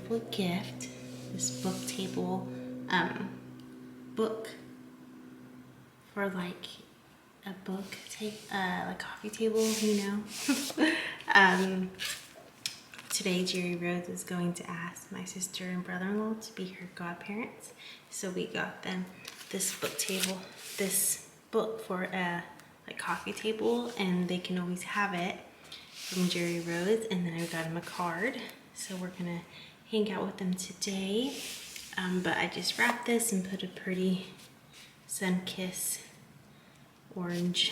beautiful gift. This book table, book for like a book like coffee table, you know. Today Jerry Rose is going to ask my sister and brother-in-law to be her godparents, so we got them this book table, this book for a like coffee table, and they can always have it from Jerry Rose. And then I got them a card, so we're gonna hang out with them today. But I just wrapped this and put a pretty sun-kissed orange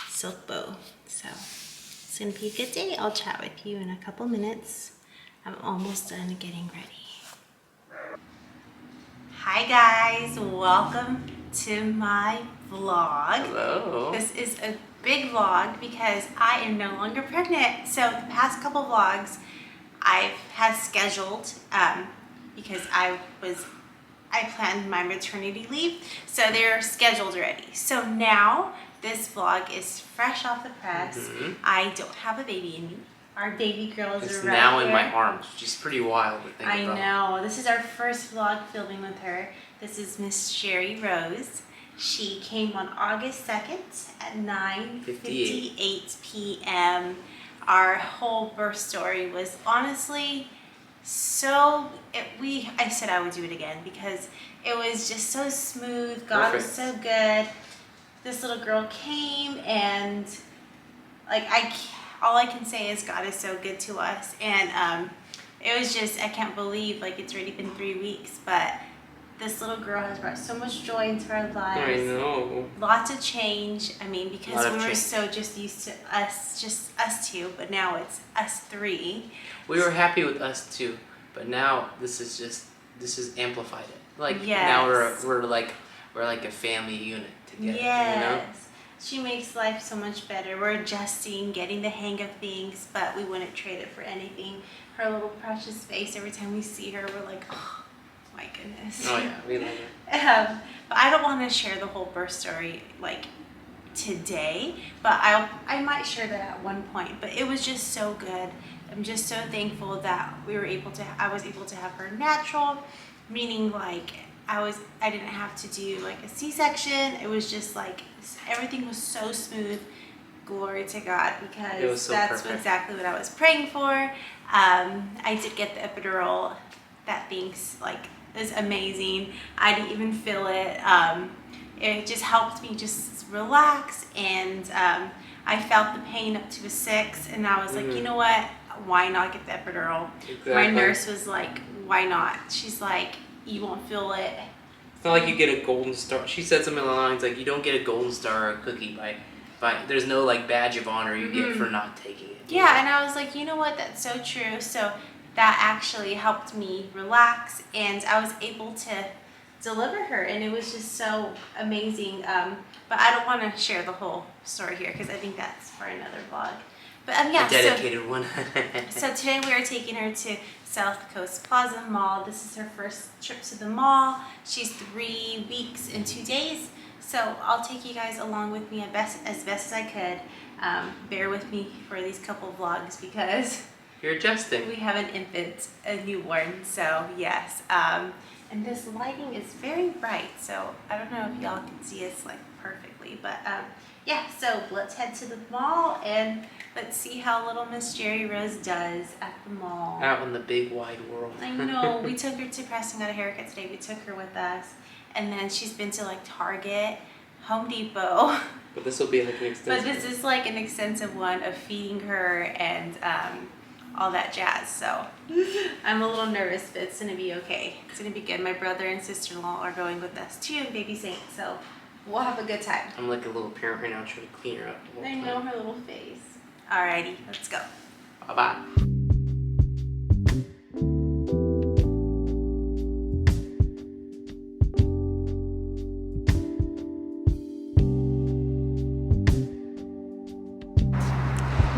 silk bow. So it's gonna be a good day. I'll chat with you in a couple minutes. I'm almost done getting ready. Hi guys, welcome to my vlog. Hello. This is a big vlog because I am no longer pregnant. So the past couple vlogs I've had scheduled because I planned my maternity leave, so they're scheduled already. So now this vlog is fresh off the press. I don't have a baby in me. Our baby girl is it's right now here. In my arms, which is pretty wild to think about. I know. This is our first vlog filming with her. This is Miss Sherry Rose. She came on August 2nd at 9:58 p.m. Our whole birth story was honestly I said I would do it again because it was just so smooth. God was so good. This little girl came, and like all I can say is God is so good to us. And it was just, I can't believe like it's already been 3 weeks, but this little girl has brought so much joy into our lives. I know. Lots of change. I mean, because we were so just used to just us two, but now it's us three. We were happy with us two, but now this is amplified it. Like now we're like a family unit together. Yes. You know? She makes life so much better. We're adjusting, getting the hang of things, but we wouldn't trade it for anything. Her little precious face, every time we see her, we're like, oh my goodness. Oh yeah, we love her. But I don't want to share the whole birth story like today, but I might share that at one point. But it was just so good. I'm just so thankful that I was able to have her natural, meaning like I didn't have to do like a C-section. It was just like everything was so smooth. Glory to God, because that's exactly what I was praying for. I did get the epidural. That thing's like is amazing. I didn't even feel it. It just helped me just relax, and I felt the pain up to a 6, and I was like, you know what? Why not get the epidural? Exactly. My nurse was like, why not? She's like, you won't feel it. It's not like you get a golden star. She said something along the lines like, you don't get a golden star or a cookie by there's no like badge of honor you get for not taking it. Yeah, and I was like, you know what? That's so true. So that actually helped me relax, and I was able to deliver her, and it was just so amazing. But I don't want to share the whole story here because I think that's for another vlog. But yeah, a dedicated one. So today we are taking her to South Coast Plaza Mall. This is her first trip to the mall. She's 3 weeks and 2 days. So I'll take you guys along with me as best as I could. Bear with me for these couple vlogs because you're adjusting. We have an infant, a newborn, so yes. And this lighting is very bright, so I don't know if y'all can see us like perfectly, but yeah, so let's head to the mall and let's see how little Miss Jerry Rose does at the mall. Out in the big wide world. I know. We took her to Preston, got a haircut today. We took her with us, and then she's been to like Target, Home Depot. But this will be like an extensive. But this is like an extensive one of feeding her and all that jazz. So I'm a little nervous, but it's gonna be okay. It's gonna be good. My brother and sister-in-law are going with us too, Baby Saint. So we'll have a good time. I'm like a little parent right now trying to clean her up. I know her little face. Alrighty, let's go. Bye-bye.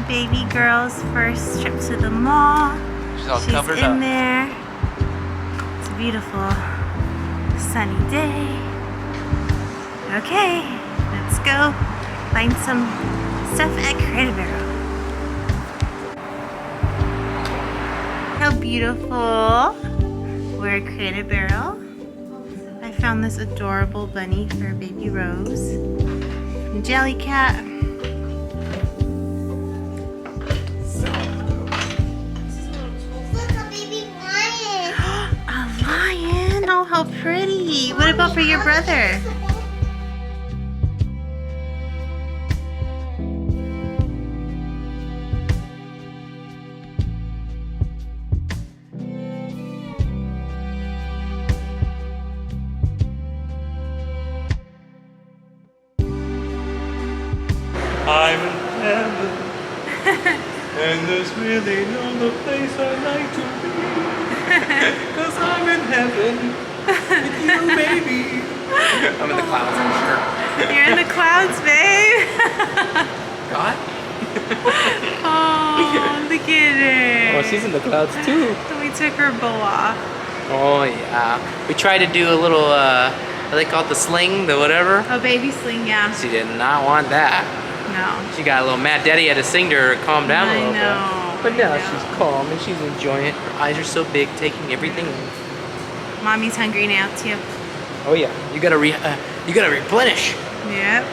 Baby girl's first trip to the mall. She's all covered up. She's in there. It's a beautiful sunny day. Okay, let's go find some stuff at Creative Arrow. how beautiful. We're a Creative Barrel. I found this adorable bunny for baby Rose. And Jelly Cat. Look, a baby lion. A lion? Oh, how pretty. What about for your brother? I'm in heaven, and there's really no other place I'd like to be. 'Cause I'm in heaven with you, baby. I'm in the clouds, I'm sure. You're in the clouds, babe. God? Oh, look at her. Oh, she's in the clouds too. So we took her bow off. Oh yeah. We tried to do a little, what they call it, the sling, the whatever. Oh, baby sling, yeah. She did not want that. No. She got a little mad. Daddy had to sing to her to calm down a little know, bit. But now I know. she's calm and she's enjoying it. Her eyes are so big, taking everything in. Mommy's hungry now too. Oh yeah, you gotta replenish. Yep.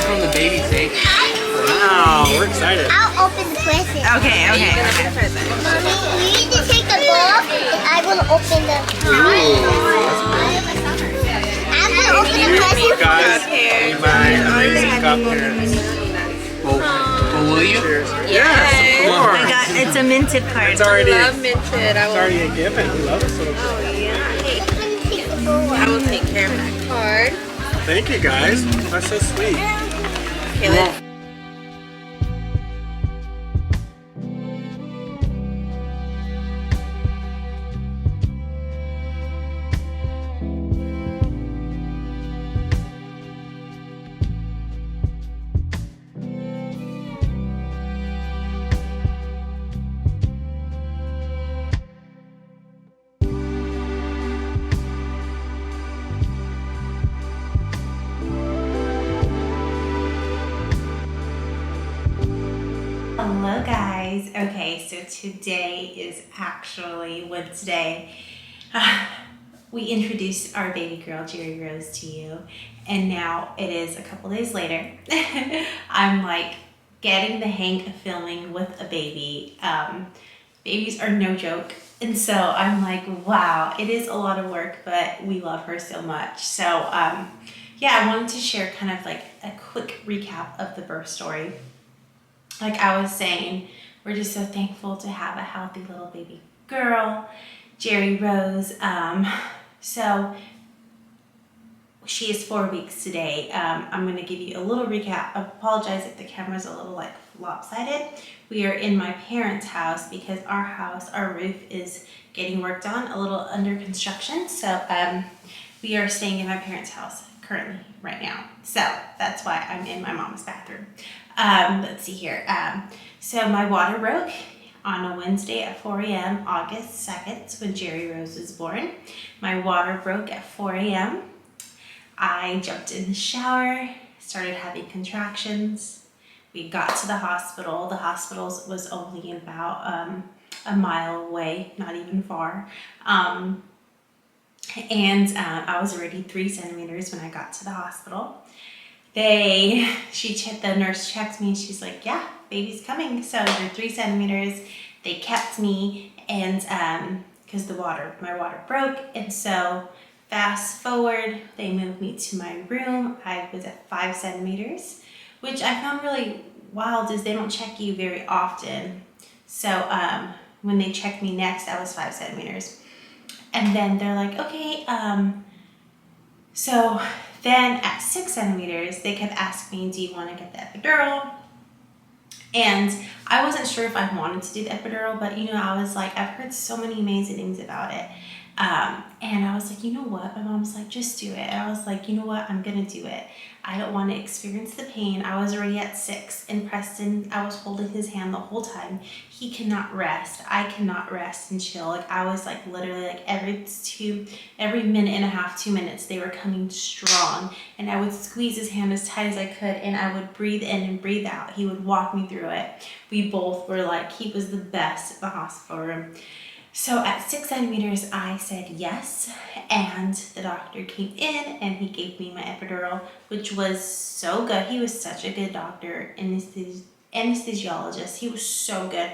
From the baby's sake. Wow, we're excited. I'll open the present. Okay. Mommy, you need to take the ball, and I will open the. I'm gonna open the present. Guys, my amazing cup here. Oh, will you? Yes, of I course. got it's a minted card. It's already, Love minted. it's already a given. We love this little Oh yeah. Take the ball. I will take care of that card. Thank you, guys. That's so sweet. Okay, let's Hello guys. Okay, so today is actually Wednesday. We introduced our baby girl Jerry Rose to you, and now it is a couple days later. I'm like getting the hang of filming with a baby. Babies are no joke, and so I'm like, wow, it is a lot of work, but we love her so much. So yeah, I wanted to share kind of like a quick recap of the birth story. Like I was saying, we're just so thankful to have a healthy little baby girl, Jerry Rose. So she is 4 weeks today. I'm going to give you a little recap. I apologize if the camera's a little like lopsided. We are in my parents' house because our roof is getting worked on, a little under construction. So we are staying in my parents' house currently right now. So that's why I'm in my mom's bathroom. Let's see here. So my water broke on a Wednesday at 4 a.m. August 2nd when Jerry Rose was born. My water broke at 4 a.m. I jumped in the shower, started having contractions. We got to the hospital. The hospital was only about a mile away, not even far. And I was already 3 centimeters when I got to the hospital. The nurse checked me and she's like, yeah, baby's coming. So you're 3 centimeters. They kept me and, cause my water broke. And so fast forward, they moved me to my room. I was at 5 centimeters, which I found really wild is they don't check you very often. So, when they checked me next, I was 5 centimeters. And then they're like, okay, so then at 6 centimeters, they kept asking me, do you want to get the epidural? And I wasn't sure if I wanted to do the epidural, but you know, I was like, I've heard so many amazing things about it. And I was like, you know what? My mom was like, just do it. And I was like, you know what? I'm going to do it. I don't want to experience the pain. I was already at 6, and Preston, I was holding his hand the whole time. He cannot rest. I cannot rest and chill. Like, I was like literally like every minute and a half, 2 minutes, they were coming strong. And I would squeeze his hand as tight as I could, and I would breathe in and breathe out. He would walk me through it. We both were like, he was the best at the hospital room. So at 6 centimeters, I said yes, and the doctor came in and he gave me my epidural, which was so good. He was such a good doctor, anesthesiologist. He was so good.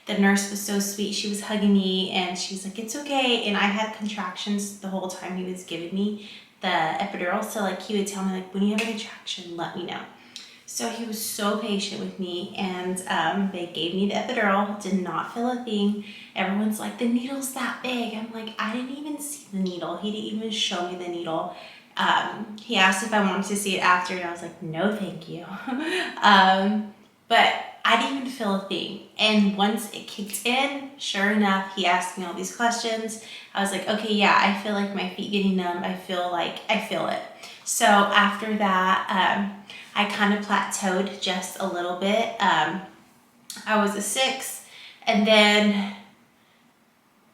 The nurse was so sweet. She was hugging me and she's like, it's okay. And I had contractions the whole time he was giving me the epidural. So like he would tell me like, when you have a contraction, let me know. So he was so patient with me, and they gave me the epidural, did not feel a thing. Everyone's like, the needle's that big. I'm like, I didn't even see the needle. He didn't even show me the needle. He asked if I wanted to see it after, and I was like, no, thank you. But I didn't even feel a thing. And once it kicked in, sure enough, he asked me all these questions. I was like, okay, yeah, I feel like my feet getting numb. I feel it. So after that, I kind of plateaued just a little bit. I was a 6, and then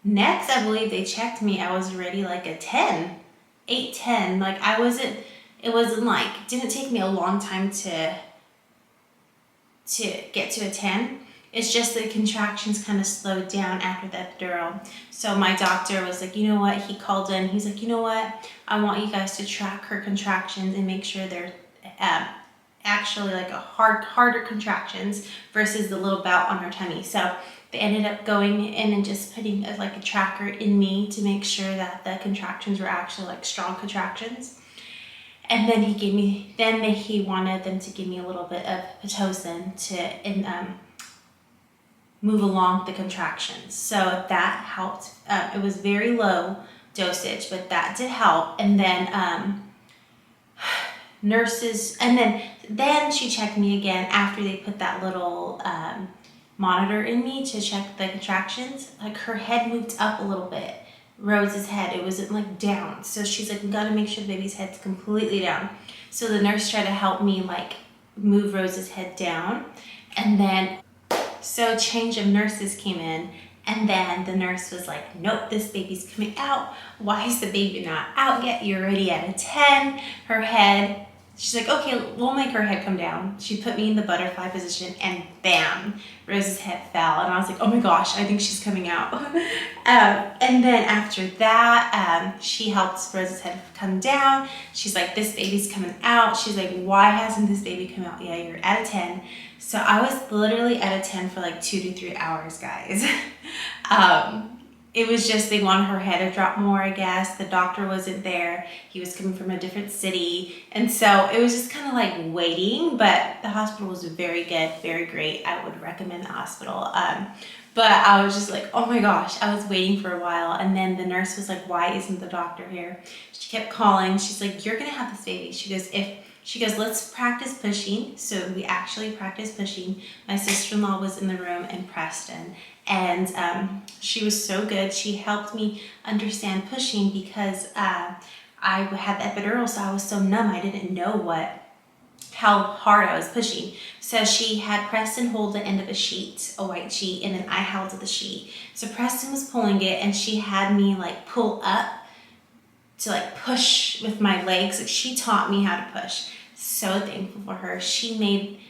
next, I believe they checked me. I was already like a 10, 8, 10. Like it wasn't like, it didn't take me a long time to get to a 10. It's just the contractions kind of slowed down after the epidural. So my doctor was like, you know what? He called in. He's like, you know what? I want you guys to track her contractions and make sure they're actually like a harder contractions versus the little bout on her tummy. So they ended up going in and just putting a tracker in me to make sure that the contractions were actually like strong contractions. And then he wanted them to give me a little bit of Pitocin to move along the contractions. So that helped. It was very low dosage, but that did help. And then nurses, and then she checked me again after they put that little monitor in me to check the contractions. Like her head moved up a little bit. Rose's head, it wasn't like down. So she's like, we gotta make sure the baby's head's completely down. So the nurse tried to help me like move Rose's head down. And then, so change of nurses came in, and then the nurse was like, nope, this baby's coming out. Why is the baby not out yet? You're already at a 10. Her head, she's like, okay, we'll make her head come down. She put me in the butterfly position, and bam, Rose's head fell. And I was like, oh my gosh, I think she's coming out. And then after that, she helped Rose's head come down. She's like, this baby's coming out. She's like, why hasn't this baby come out yet? You're at a 10. So I was literally at a 10 for like 2 to 3 hours, guys. It was just, they wanted her head to drop more, I guess. The doctor wasn't there. He was coming from a different city. And so it was just kind of like waiting, but the hospital was very good, very great. I would recommend the hospital. But I was just like, oh my gosh, I was waiting for a while. And then the nurse was like, why isn't the doctor here? She kept calling. She's like, you're gonna have this baby. She goes, let's practice pushing. So we actually practiced pushing. My sister-in-law was in the room, and Preston. And she was so good. She helped me understand pushing because I had the epidural, so I was so numb. I didn't know how hard I was pushing. So she had Preston hold the end of a sheet, a white sheet, and then I held the sheet. So Preston was pulling it, and she had me like pull up to like push with my legs. Like, she taught me how to push. So thankful for her. She made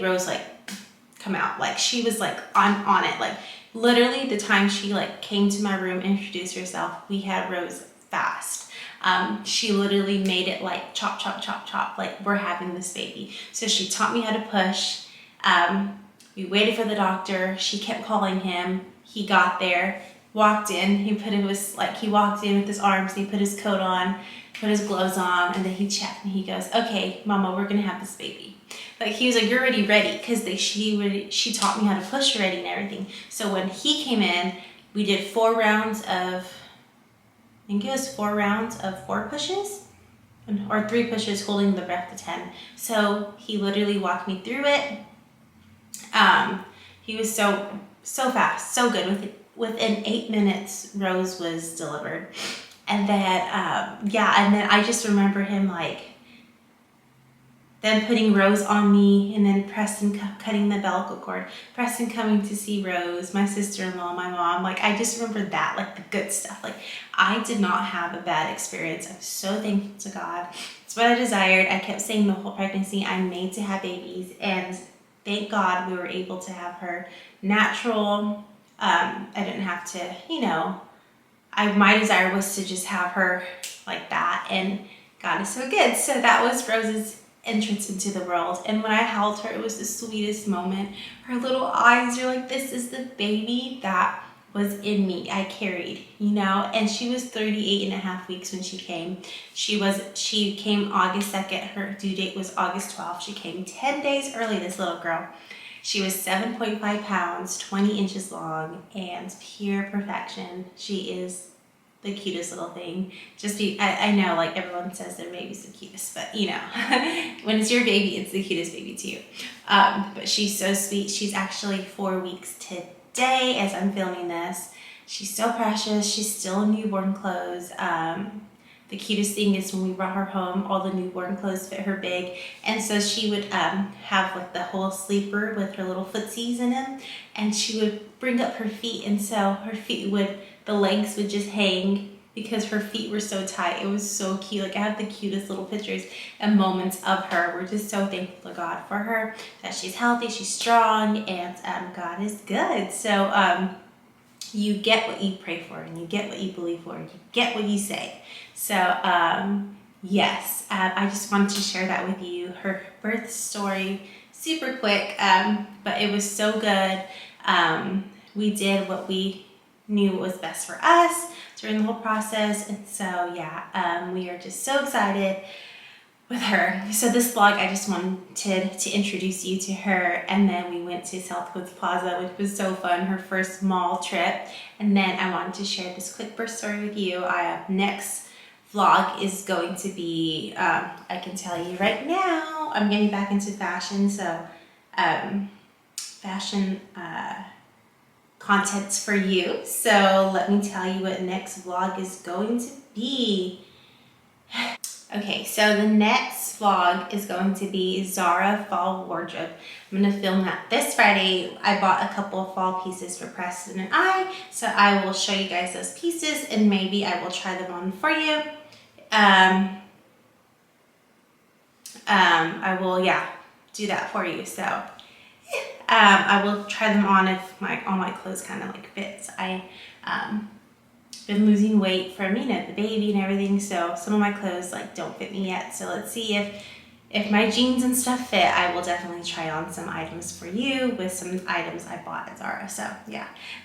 Rose like come out. Like, she was like on it. Like, literally the time she like came to my room and introduced herself, we had Rose fast. She literally made it like chop, chop, chop, chop. Like, we're having this baby. So she taught me how to push. We waited for the doctor. She kept calling him. He got there, walked in. He walked in with his arms. He put his coat on, put his gloves on, and then he checked and he goes, okay, mama, we're gonna have this baby. Like, he was like, you're already ready, because she taught me how to push already and everything. So when he came in, we did 4 rounds of, I think it was 4 rounds of 4 pushes, or 3 pushes holding the breath to 10. So he literally walked me through it. He was so fast, so good. Within 8 minutes, Rose was delivered. And then, and then I just remember him like, then putting Rose on me, and then Preston cutting the umbilical cord, Preston coming to see Rose, my sister-in-law, my mom. Like, I just remember that, like the good stuff. Like, I did not have a bad experience. I'm so thankful to God. It's what I desired. I kept saying the whole pregnancy, I'm made to have babies, and thank God we were able to have her natural. I didn't have to, my desire was to just have her like that, and God is so good. So that was Rose's entrance into the world, and when I held her, it was the sweetest moment. Her little eyes are like, this is the baby that was in me, I carried, and she was 38 and a half weeks when she came. She came August 2nd. Her due date was August 12th. She came 10 days early, this little girl. She was 7.5 pounds, 20 inches long, and pure perfection. She is the cutest little thing. I know, like, everyone says their baby's the cutest, but when it's your baby, it's the cutest baby too. But she's so sweet. She's actually 4 weeks today as I'm filming this. She's so precious. She's still in newborn clothes. The cutest thing is when we brought her home, all the newborn clothes fit her big. And so she would have like the whole sleeper with her little footsies in them. And she would bring up her feet. And so her feet the legs would just hang because her feet were so tight. It was so cute. Like, I have the cutest little pictures and moments of her. We're just so thankful to God for her, that she's healthy, she's strong, and God is good. So you get what you pray for, and you get what you believe for, and you get what you say. So yes, I just wanted to share that with you. Her birth story, super quick, but it was so good. We did what we knew was best for us during the whole process, and so we are just so excited with her. So this vlog, I just wanted to introduce you to her, and then we went to Southwoods Plaza, which was so fun, her first mall trip. And then I wanted to share this quick birth story with you. Next vlog is going to be, I can tell you right now, I'm getting back into fashion, so fashion contents for you. So let me tell you what next vlog is going to be. Okay, so the next vlog is going to be Zara fall wardrobe. I'm going to film that this Friday. I bought a couple of fall pieces for Preston and I, so I will show you guys those pieces, and maybe I will try them on for you. I will, do that for you. So I will try them on if all my clothes kind of like fits. I been losing weight from the baby and everything, so some of my clothes like don't fit me yet. So let's see if my jeans and stuff fit. I will definitely try on some items for you with some items I bought at Zara. So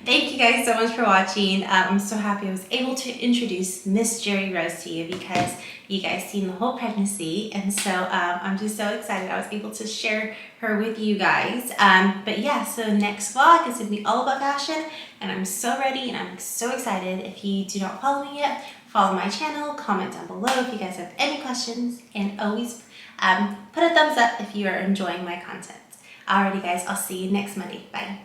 thank you guys so much for watching. I'm so happy I was able to introduce Miss Jerry Rose to you, because you guys seen the whole pregnancy, and so I'm just so excited I was able to share her with you guys. So next vlog is gonna be all about fashion, and I'm so ready and I'm so excited. If you do not follow me yet, follow my channel, comment down below if you guys have any questions, and always put a thumbs up if you are enjoying my content. Alrighty guys, I'll see you next Monday. Bye.